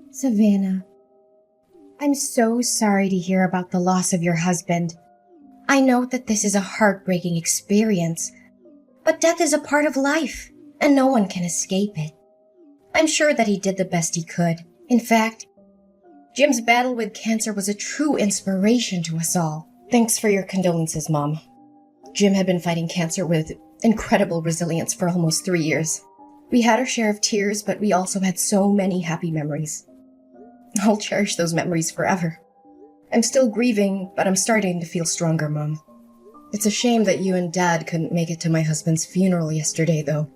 Savannah, I'm so sorry to hear about the loss of your husband. I know that this is a heartbreaking experience, but death is a part of life, and no one can escape it. I'm sure that he did the best he could. In fact, Jim's battle with cancer was a true inspiration to us all. Thanks for your condolences, Mom. Jim had been fighting cancer with incredible resilience for almost 3 years. We had our share of tears, but we also had so many happy memories. I'll cherish those memories forever. I'm still grieving, but I'm starting to feel stronger, Mom. It's a shame that you and Dad couldn't make it to my husband's funeral yesterday, though.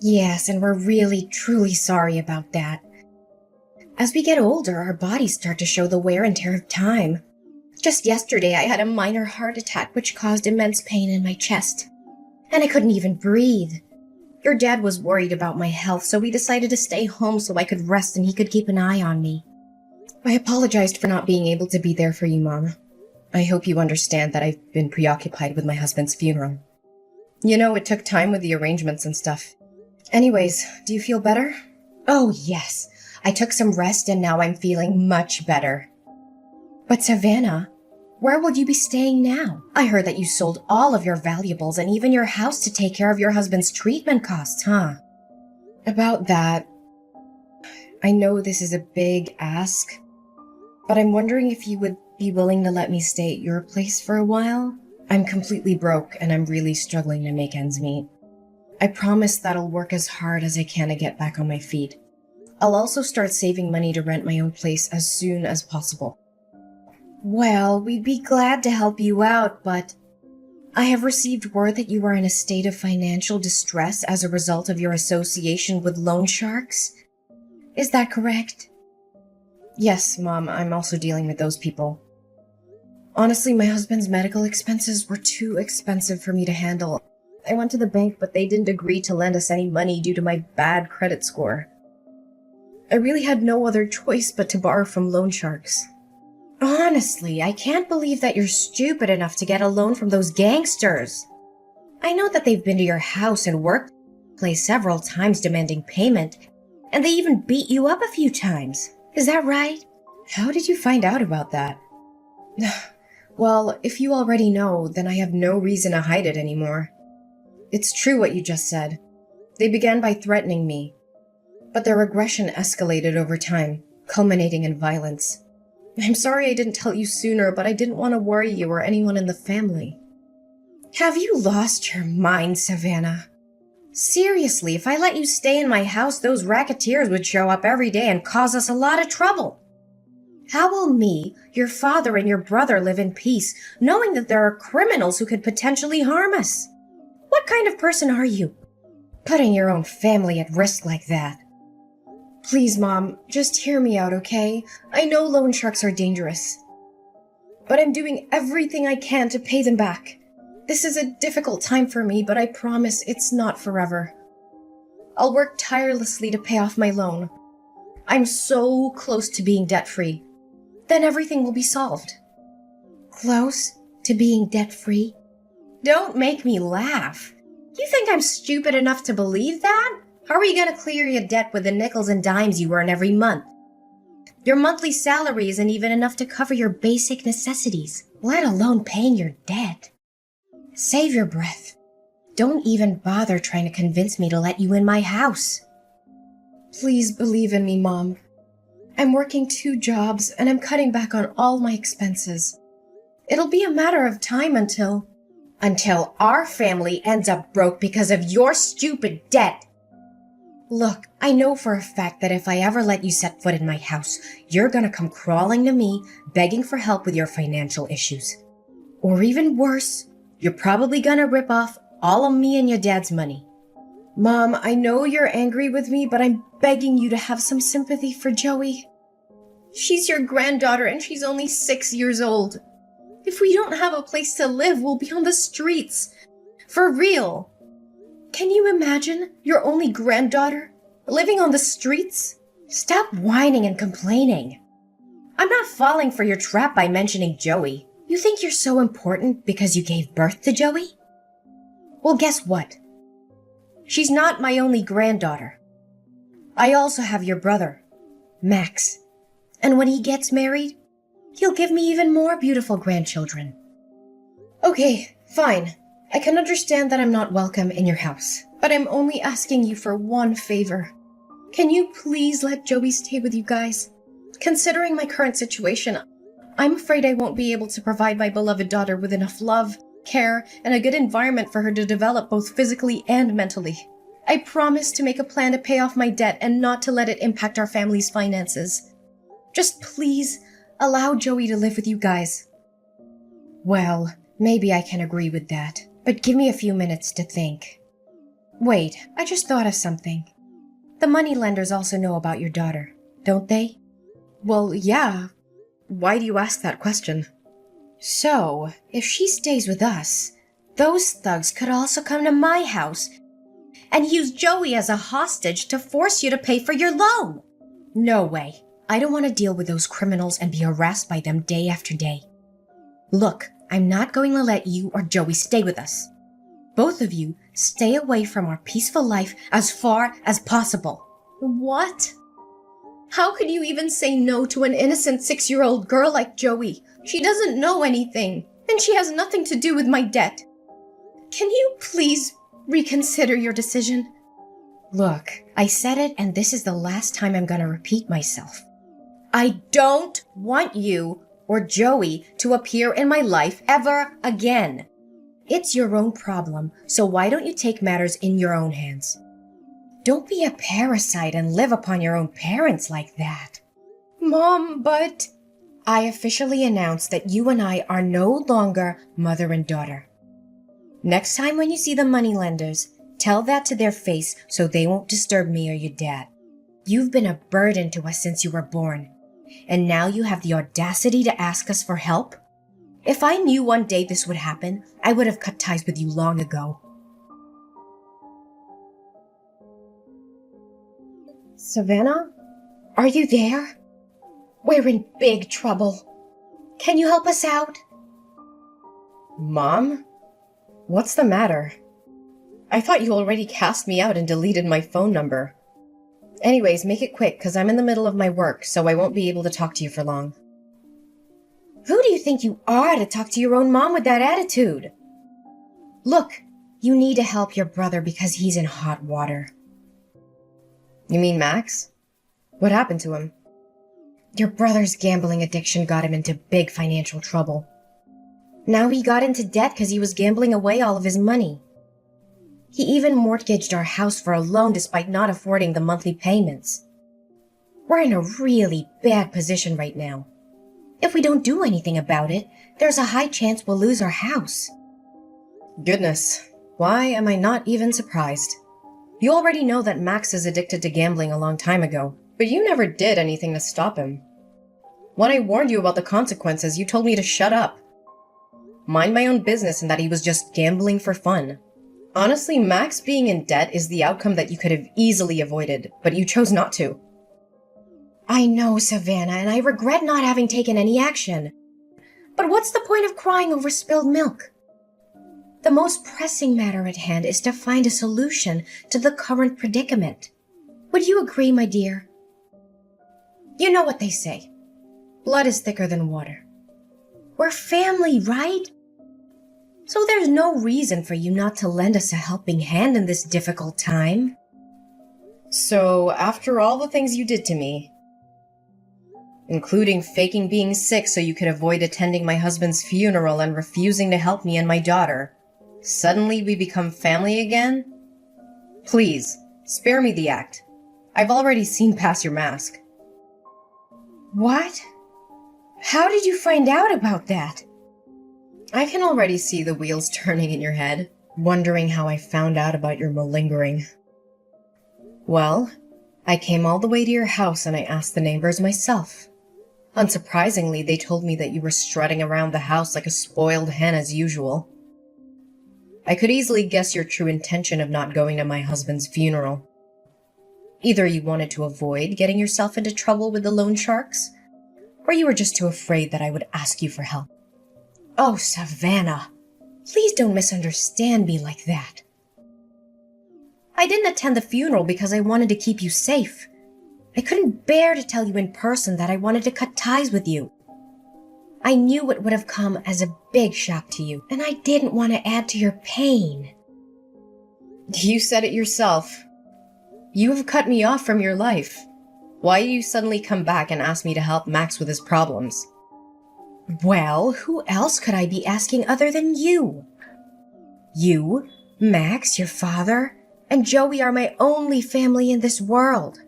Yes, and we're really, truly sorry about that. As we get older, our bodies start to show the wear and tear of time. Just yesterday, I had a minor heart attack which caused immense pain in my chest. And I couldn't even breathe. Your dad was worried about my health, so we decided to stay home so I could rest and he could keep an eye on me. I apologized for not being able to be there for you, Mom. I hope you understand that I've been preoccupied with my husband's funeral. You know, it took time with the arrangements and stuff. Anyways, do you feel better? Oh, yes. I took some rest and now I'm feeling much better. But Savannah, where will you be staying now? I heard that you sold all of your valuables and even your house to take care of your husband's treatment costs, huh? About that, I know this is a big ask, but I'm wondering if you would be willing to let me stay at your place for a while? I'm completely broke and I'm really struggling to make ends meet. I promise that I'll work as hard as I can to get back on my feet. I'll also start saving money to rent my own place as soon as possible. Well, we'd be glad to help you out, but I have received word that you are in a state of financial distress as a result of your association with loan sharks. Is that correct? Yes, Mom, I'm also dealing with those people. Honestly, my husband's medical expenses were too expensive for me to handle. I went to the bank, but they didn't agree to lend us any money due to my bad credit score. I really had no other choice but to borrow from loan sharks. Honestly, I can't believe that you're stupid enough to get a loan from those gangsters. I know that they've been to your house and workplace several times demanding payment, and they even beat you up a few times. Is that right? How did you find out about that? Well, if you already know, then I have no reason to hide it anymore. It's true what you just said. They began by threatening me, but their aggression escalated over time, culminating in violence. I'm sorry I didn't tell you sooner, but I didn't want to worry you or anyone in the family. Have you lost your mind, Savannah? Seriously, if I let you stay in my house, those racketeers would show up every day and cause us a lot of trouble. How will me, your father, and your brother live in peace, knowing that there are criminals who could potentially harm us? What kind of person are you, putting your own family at risk like that? Please, Mom, just hear me out, okay? I know loan sharks are dangerous, but I'm doing everything I can to pay them back. This is a difficult time for me, but I promise it's not forever. I'll work tirelessly to pay off my loan. I'm so close to being debt-free. Then everything will be solved. Close to being debt-free? Don't make me laugh. You think I'm stupid enough to believe that? How are you going to clear your debt with the nickels and dimes you earn every month? Your monthly salary isn't even enough to cover your basic necessities, let alone paying your debt. Save your breath. Don't even bother trying to convince me to let you in my house. Please believe in me, Mom. I'm working 2 jobs and I'm cutting back on all my expenses. It'll be a matter of time until our family ends up broke because of your stupid debt. Look, I know for a fact that if I ever let you set foot in my house, you're gonna come crawling to me, begging for help with your financial issues. Or even worse, you're probably gonna rip off all of me and your dad's money. Mom, I know you're angry with me, but I'm begging you to have some sympathy for Joey. She's your granddaughter and she's only 6 years old. If we don't have a place to live, we'll be on the streets. For real. Can you imagine your only granddaughter living on the streets? Stop whining and complaining. I'm not falling for your trap by mentioning Joey. You think you're so important because you gave birth to Joey? Well, guess what? She's not my only granddaughter. I also have your brother. Max. And when he gets married, he'll give me even more beautiful grandchildren. Okay, fine. I can understand that I'm not welcome in your house, but I'm only asking you for one favor. Can you please let Joey stay with you guys? Considering my current situation, I'm afraid I won't be able to provide my beloved daughter with enough love, care, and a good environment for her to develop both physically and mentally. I promise to make a plan to pay off my debt and not to let it impact our family's finances. Just please allow Joey to live with you guys. Well, maybe I can agree with that, but give me a few minutes to think. Wait, I just thought of something. The moneylenders also know about your daughter, don't they? Well, yeah. Why do you ask that question? So, if she stays with us, those thugs could also come to my house and use Joey as a hostage to force you to pay for your loan. No way. I don't want to deal with those criminals and be harassed by them day after day. Look, I'm not going to let you or Joey stay with us. Both of you stay away from our peaceful life as far as possible. What? How could you even say no to an innocent 6-year-old girl like Joey? She doesn't know anything, and she has nothing to do with my debt. Can you please reconsider your decision? Look, I said it, and this is the last time I'm gonna repeat myself. I don't want you or Joey to appear in my life ever again. It's your own problem, so why don't you take matters in your own hands? Don't be a parasite and live upon your own parents like that. Mom, but... I officially announce that you and I are no longer mother and daughter. Next time when you see the moneylenders, tell that to their face so they won't disturb me or your dad. You've been a burden to us since you were born, and now you have the audacity to ask us for help? If I knew one day this would happen, I would have cut ties with you long ago. Savannah? Are you there? We're in big trouble. Can you help us out? Mom? What's the matter? I thought you already cast me out and deleted my phone number. Anyways, make it quick, because I'm in the middle of my work, so I won't be able to talk to you for long. Who do you think you are to talk to your own mom with that attitude? Look, you need to help your brother because he's in hot water. You mean Max? What happened to him? Your brother's gambling addiction got him into big financial trouble. Now he got into debt because he was gambling away all of his money. He even mortgaged our house for a loan despite not affording the monthly payments. We're in a really bad position right now. If we don't do anything about it, there's a high chance we'll lose our house. Goodness, why am I not even surprised? You already know that Max is addicted to gambling a long time ago, but you never did anything to stop him. When I warned you about the consequences, you told me to shut up. Mind my own business and that he was just gambling for fun. Honestly, Max being in debt is the outcome that you could have easily avoided, but you chose not to. I know, Savannah, and I regret not having taken any action. But what's the point of crying over spilled milk? The most pressing matter at hand is to find a solution to the current predicament. Would you agree, my dear? You know what they say. Blood is thicker than water. We're family, right? So there's no reason for you not to lend us a helping hand in this difficult time. So, after all the things you did to me, including faking being sick so you could avoid attending my husband's funeral and refusing to help me and my daughter, suddenly we become family again? Please, spare me the act. I've already seen past your mask. What? How did you find out about that? I can already see the wheels turning in your head, wondering how I found out about your malingering. Well, I came all the way to your house and I asked the neighbors myself. Unsurprisingly, they told me that you were strutting around the house like a spoiled hen as usual. I could easily guess your true intention of not going to my husband's funeral. Either you wanted to avoid getting yourself into trouble with the loan sharks, or you were just too afraid that I would ask you for help. Oh, Savannah, please don't misunderstand me like that. I didn't attend the funeral because I wanted to keep you safe. I couldn't bear to tell you in person that I wanted to cut ties with you. I knew it would have come as a big shock to you, and I didn't want to add to your pain. You said it yourself. You have cut me off from your life. Why do you suddenly come back and ask me to help Max with his problems? Well, who else could I be asking other than you? You, Max, your father, and Joey are my only family in this world.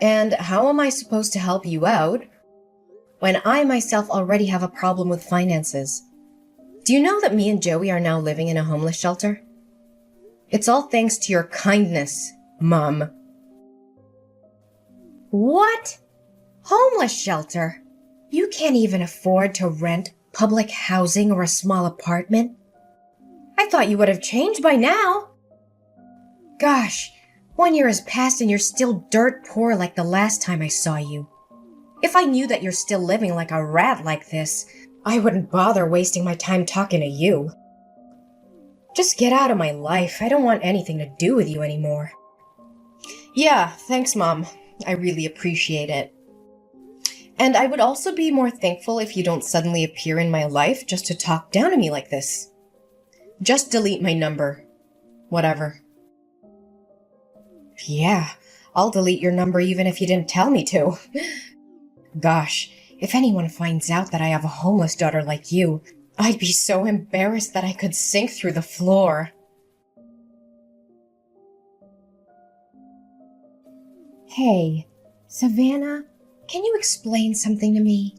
And how am I supposed to help you out when I myself already have a problem with finances? Do you know that me and Joey are now living in a homeless shelter? It's all thanks to your kindness, Mom. What? Homeless shelter? You can't even afford to rent public housing or a small apartment? I thought you would have changed by now. Gosh, 1 year has passed and you're still dirt poor like the last time I saw you. If I knew that you're still living like a rat like this, I wouldn't bother wasting my time talking to you. Just get out of my life. I don't want anything to do with you anymore. Yeah, thanks, Mom. I really appreciate it. And I would also be more thankful if you don't suddenly appear in my life just to talk down to me like this. Just delete my number. Whatever. Yeah, I'll delete your number even if you didn't tell me to. Gosh, if anyone finds out that I have a homeless daughter like you, I'd be so embarrassed that I could sink through the floor. Hey, Savannah, can you explain something to me?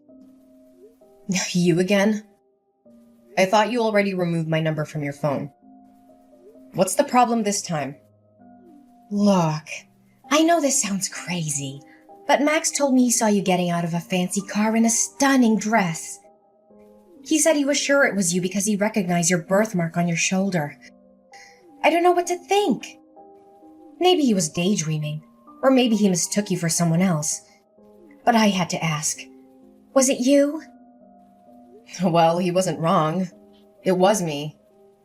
You again? I thought you already removed my number from your phone. What's the problem this time? Look, I know this sounds crazy, but Max told me he saw you getting out of a fancy car in a stunning dress. He said he was sure it was you because he recognized your birthmark on your shoulder. I don't know what to think. Maybe he was daydreaming, or maybe he mistook you for someone else. But I had to ask, was it you? Well, he wasn't wrong. It was me.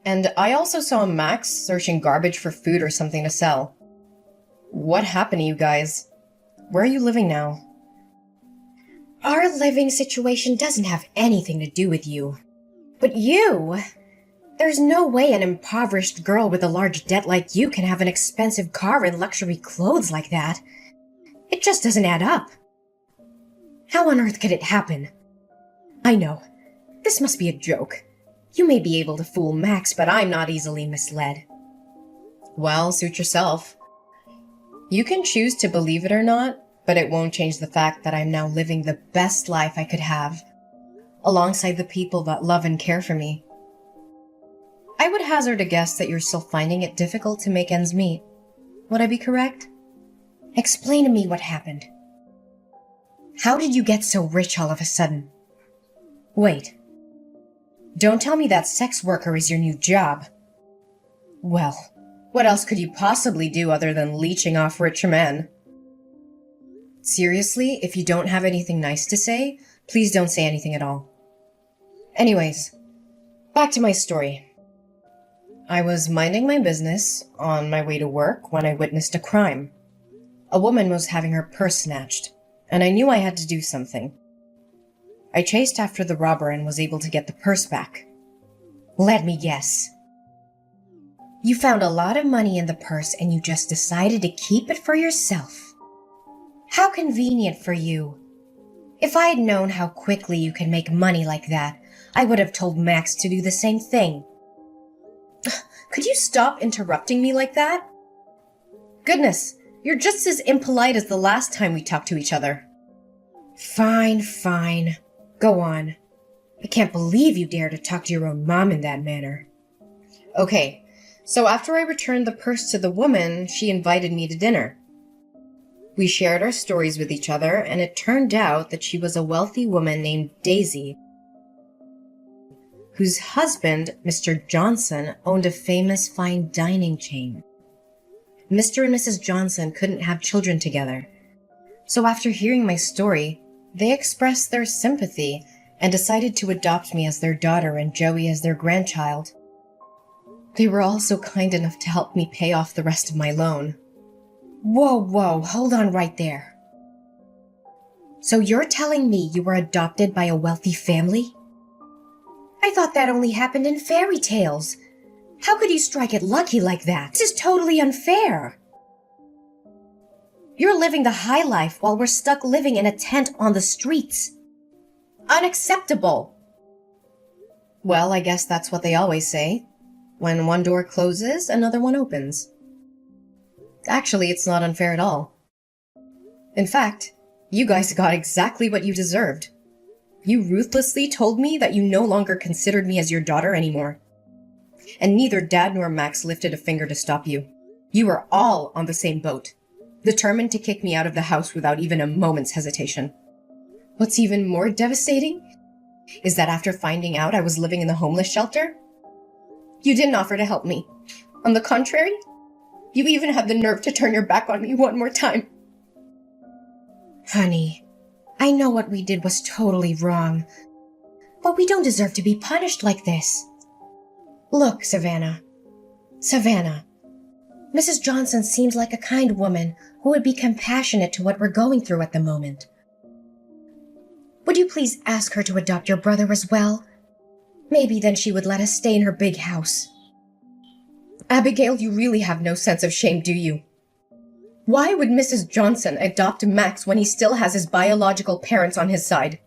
And I also saw Max searching garbage for food or something to sell. What happened to you guys? Where are you living now? Our living situation doesn't have anything to do with you. But you? There's no way an impoverished girl with a large debt like you can have an expensive car and luxury clothes like that. It just doesn't add up. How on earth could it happen? I know. This must be a joke. You may be able to fool Max, but I'm not easily misled. Well, suit yourself. You can choose to believe it or not, but it won't change the fact that I'm now living the best life I could have, alongside the people that love and care for me. I would hazard a guess that you're still finding it difficult to make ends meet. Would I be correct? Explain to me what happened. How did you get so rich all of a sudden? Wait. Don't tell me that sex worker is your new job. Well, what else could you possibly do other than leeching off rich men? Seriously, if you don't have anything nice to say, please don't say anything at all. Anyways, back to my story. I was minding my business on my way to work when I witnessed a crime. A woman was having her purse snatched, and I knew I had to do something. I chased after the robber and was able to get the purse back. Let me guess. You found a lot of money in the purse and you just decided to keep it for yourself. How convenient for you. If I had known how quickly you can make money like that, I would have told Max to do the same thing. Could you stop interrupting me like that? Goodness, you're just as impolite as the last time we talked to each other. Fine. Go on. I can't believe you dare to talk to your own mom in that manner. Okay. So after I returned the purse to the woman, she invited me to dinner. We shared our stories with each other, and it turned out that she was a wealthy woman named Daisy, whose husband, Mr. Johnson, owned a famous fine dining chain. Mr. and Mrs. Johnson couldn't have children together. So after hearing my story, they expressed their sympathy and decided to adopt me as their daughter and Joey as their grandchild. They were also kind enough to help me pay off the rest of my loan. Whoa, hold on right there. So you're telling me you were adopted by a wealthy family? I thought that only happened in fairy tales. How could you strike it lucky like that? This is totally unfair. You're living the high life while we're stuck living in a tent on the streets. Unacceptable. Well, I guess that's what they always say. When one door closes, another one opens. Actually, it's not unfair at all. In fact, you guys got exactly what you deserved. You ruthlessly told me that you no longer considered me as your daughter anymore. And neither Dad nor Max lifted a finger to stop you. You were all on the same boat, determined to kick me out of the house without even a moment's hesitation. What's even more devastating is that after finding out I was living in the homeless shelter, you didn't offer to help me. On the contrary, you even had the nerve to turn your back on me one more time. Honey, I know what we did was totally wrong, but we don't deserve to be punished like this. Look, Savannah, Mrs. Johnson seems like a kind woman who would be compassionate to what we're going through at the moment. Would you please ask her to adopt your brother as well? Maybe then she would let us stay in her big house. Abigail, you really have no sense of shame, do you? Why would Mrs. Johnson adopt Max when he still has his biological parents on his side?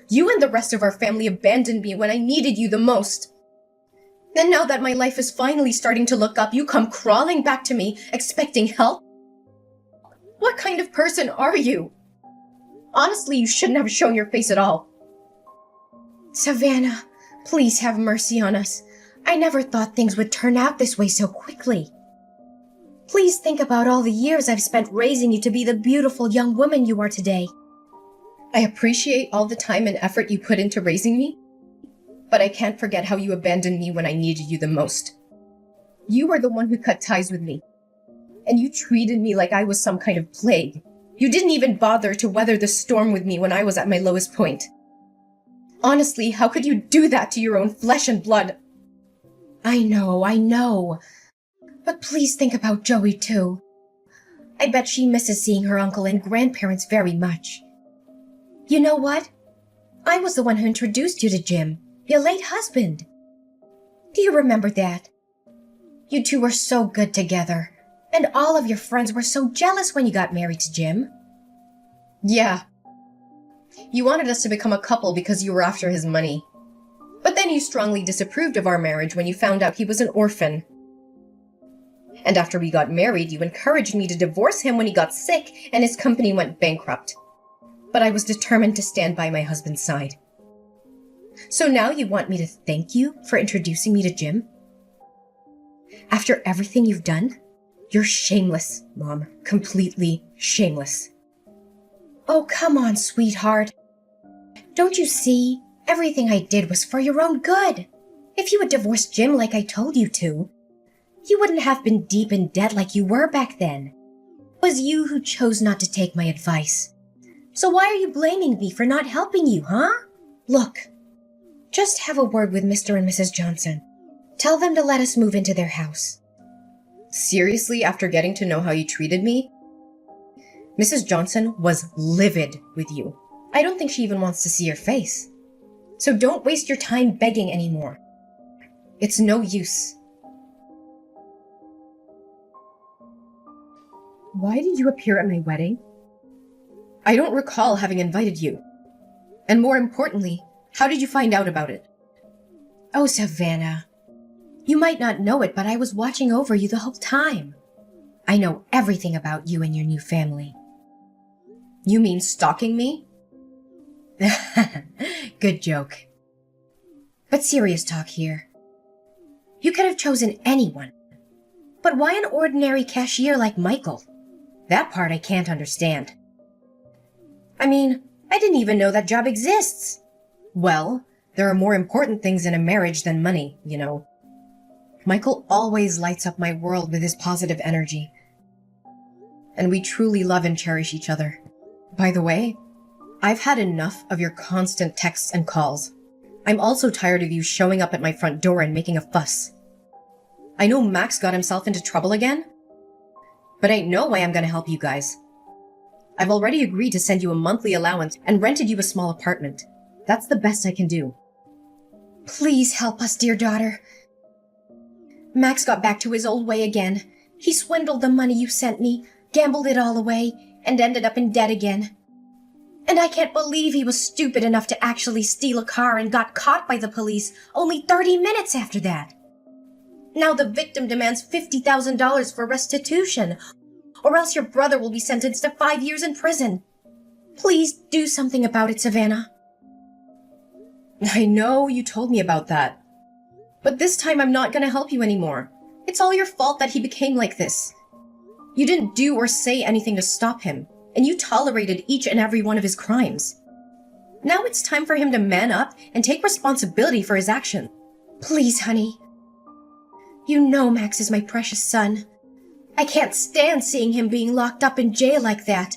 You and the rest of our family abandoned me when I needed you the most. And now that my life is finally starting to look up, you come crawling back to me, expecting help? What kind of person are you? Honestly, you shouldn't have shown your face at all. Savannah, please have mercy on us. I never thought things would turn out this way so quickly. Please think about all the years I've spent raising you to be the beautiful young woman you are today. I appreciate all the time and effort you put into raising me, but I can't forget how you abandoned me when I needed you the most. You were the one who cut ties with me, and you treated me like I was some kind of plague. You didn't even bother to weather the storm with me when I was at my lowest point. Honestly, how could you do that to your own flesh and blood? I know. But please think about Joey too. I bet she misses seeing her uncle and grandparents very much. You know what? I was the one who introduced you to Jim, your late husband. Do you remember that? You two were so good together, and all of your friends were so jealous when you got married to Jim. Yeah. You wanted us to become a couple because you were after his money. But then you strongly disapproved of our marriage when you found out he was an orphan. And after we got married, you encouraged me to divorce him when he got sick and his company went bankrupt. But I was determined to stand by my husband's side. So now you want me to thank you for introducing me to Jim? After everything you've done? You're shameless, Mom. Completely shameless. Oh, come on, sweetheart. Don't you see? Everything I did was for your own good. If you had divorced Jim like I told you to, you wouldn't have been deep in debt like you were back then. It was you who chose not to take my advice. So why are you blaming me for not helping you, huh? Look, just have a word with Mr. and Mrs. Johnson. Tell them to let us move into their house. Seriously, after getting to know how you treated me? Mrs. Johnson was livid with you. I don't think she even wants to see your face. So don't waste your time begging anymore. It's no use. Why did you appear at my wedding? I don't recall having invited you. And more importantly, how did you find out about it? Oh, Savannah. You might not know it, but I was watching over you the whole time. I know everything about you and your new family. You mean stalking me? Good joke. But serious talk here. You could have chosen anyone. But why an ordinary cashier like Michael? That part I can't understand. I mean, I didn't even know that job exists. Well, there are more important things in a marriage than money, you know. Michael always lights up my world with his positive energy. And we truly love and cherish each other. By the way, I've had enough of your constant texts and calls. I'm also tired of you showing up at my front door and making a fuss. I know Max got himself into trouble again. but ain't no way I'm gonna help you guys. I've already agreed to send you a monthly allowance and rented you a small apartment. That's the best I can do. Please help us, dear daughter. Max got back to his old way again. He swindled the money you sent me, gambled it all away, and ended up in debt again. And I can't believe he was stupid enough to actually steal a car and got caught by the police only 30 minutes after that. Now the victim demands $50,000 for restitution, or else your brother will be sentenced to 5 years in prison. Please do something about it, Savannah. I know you told me about that. But this time I'm not gonna help you anymore. It's all your fault that he became like this. You didn't do or say anything to stop him, and you tolerated each and every one of his crimes. Now it's time for him to man up and take responsibility for his actions. Please, honey. You know Max is my precious son. I can't stand seeing him being locked up in jail like that.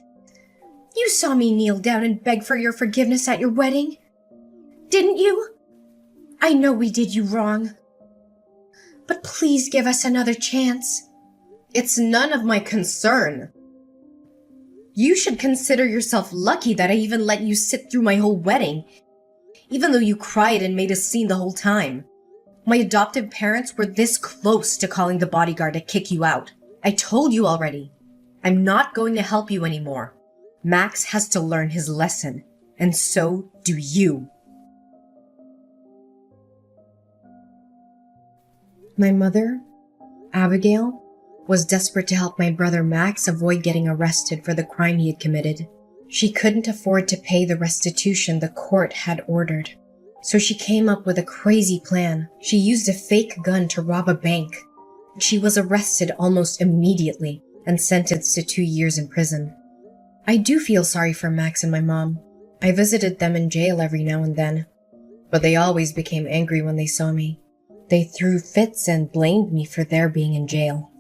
You saw me kneel down and beg for your forgiveness at your wedding. Didn't you? I know we did you wrong. But please give us another chance. It's none of my concern. You should consider yourself lucky that I even let you sit through my whole wedding, even though you cried and made a scene the whole time. My adoptive parents were this close to calling the bodyguard to kick you out. I told you already. I'm not going to help you anymore. Max has to learn his lesson, and so do you. My mother, Abigail, was desperate to help my brother Max avoid getting arrested for the crime he had committed. She couldn't afford to pay the restitution the court had ordered, so she came up with a crazy plan. She used a fake gun to rob a bank. She was arrested almost immediately and sentenced to 2 years in prison. I do feel sorry for Max and my mom. I visited them in jail every now and then, but they always became angry when they saw me. They threw fits and blamed me for their being in jail.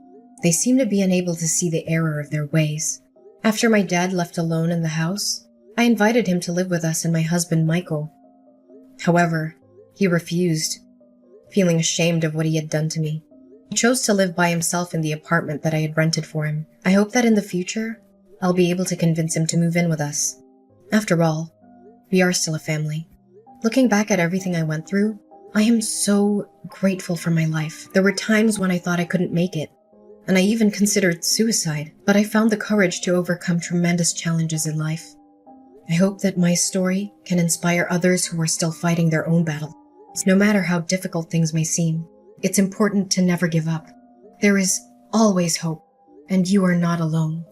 They seemed to be unable to see the error of their ways. After my dad left alone in the house, I invited him to live with us and my husband Michael. However, he refused, feeling ashamed of what he had done to me. He chose to live by himself in the apartment that I had rented for him. I hope that in the future, I'll be able to convince him to move in with us. After all, we are still a family. Looking back at everything I went through, I am so grateful for my life. There were times when I thought I couldn't make it, and I even considered suicide, but I found the courage to overcome tremendous challenges in life. I hope that my story can inspire others who are still fighting their own battle. No matter how difficult things may seem, it's important to never give up. There is always hope, and you are not alone.